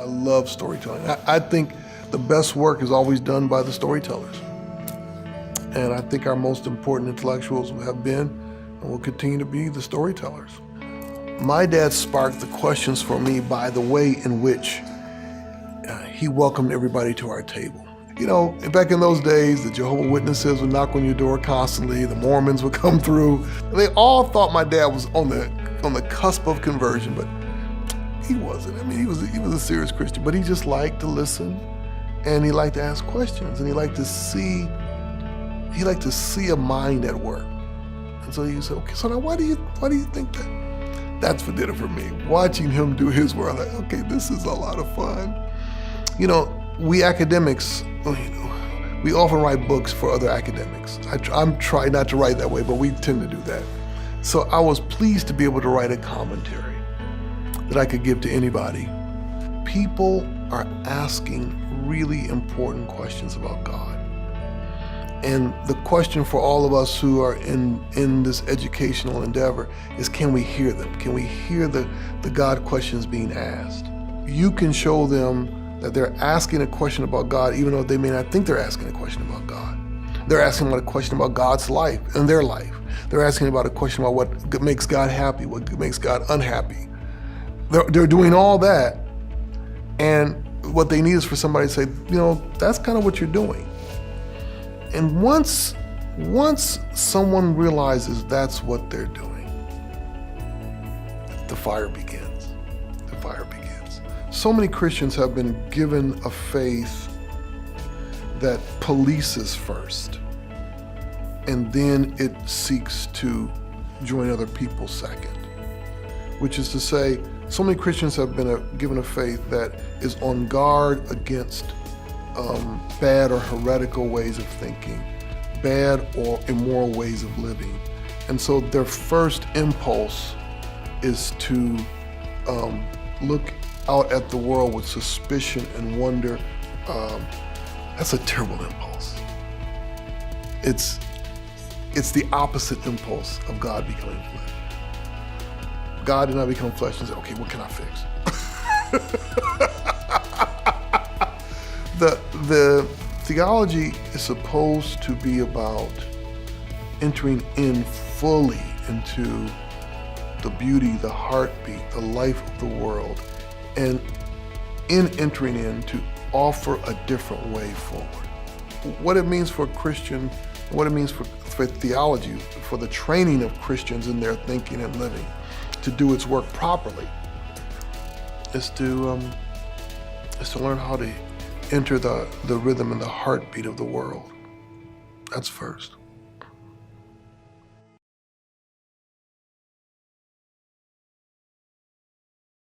I love storytelling. I think the best work is always done by the storytellers. And I think our most important intellectuals have been and will continue to be the storytellers. My dad sparked the questions for me by the way in which he welcomed everybody to our table. You know, back in those days, the Jehovah's Witnesses would knock on your door constantly, the Mormons would come through. They all thought my dad was on the cusp of conversion, but he wasn't. I mean, he was a serious Christian, but he just liked to listen, and he liked to ask questions, and he liked to see a mind at work. And so he said, okay, so now why do you think that? That's for dinner for me. Watching him do his work, like, okay, this is a lot of fun. You know, we academics, we often write books for other academics. I'm trying not to write that way, but we tend to do that. So I was pleased to be able to write a commentary that I could give to anybody. People are asking really important questions about God. And the question for all of us who are in this educational endeavor is, can we hear them? Can we hear the God questions being asked? You can show them that they're asking a question about God, even though they may not think they're asking a question about God. They're asking about a question about God's life and their life. They're asking about a question about what makes God happy, what makes God unhappy. They're doing all that, and what they need is for somebody to say, you know, that's kind of what you're doing. And once someone realizes that's what they're doing, the fire begins. The fire begins. So many Christians have been given a faith that polices first, and then it seeks to join other people second. Which is to say, so many Christians have been given a faith that is on guard against bad or heretical ways of thinking, bad or immoral ways of living. And so their first impulse is to look out at the world with suspicion and wonder. That's a terrible impulse. It's the opposite impulse of God becoming flesh. God did not become flesh and say, okay, what can I fix? The theology is supposed to be about entering in fully into the beauty, the heartbeat, the life of the world, and in entering in to offer a different way forward. What it means for a Christian, what it means for theology, for the training of Christians in their thinking and living, to do its work properly, is to learn how to enter the rhythm and the heartbeat of the world. That's first.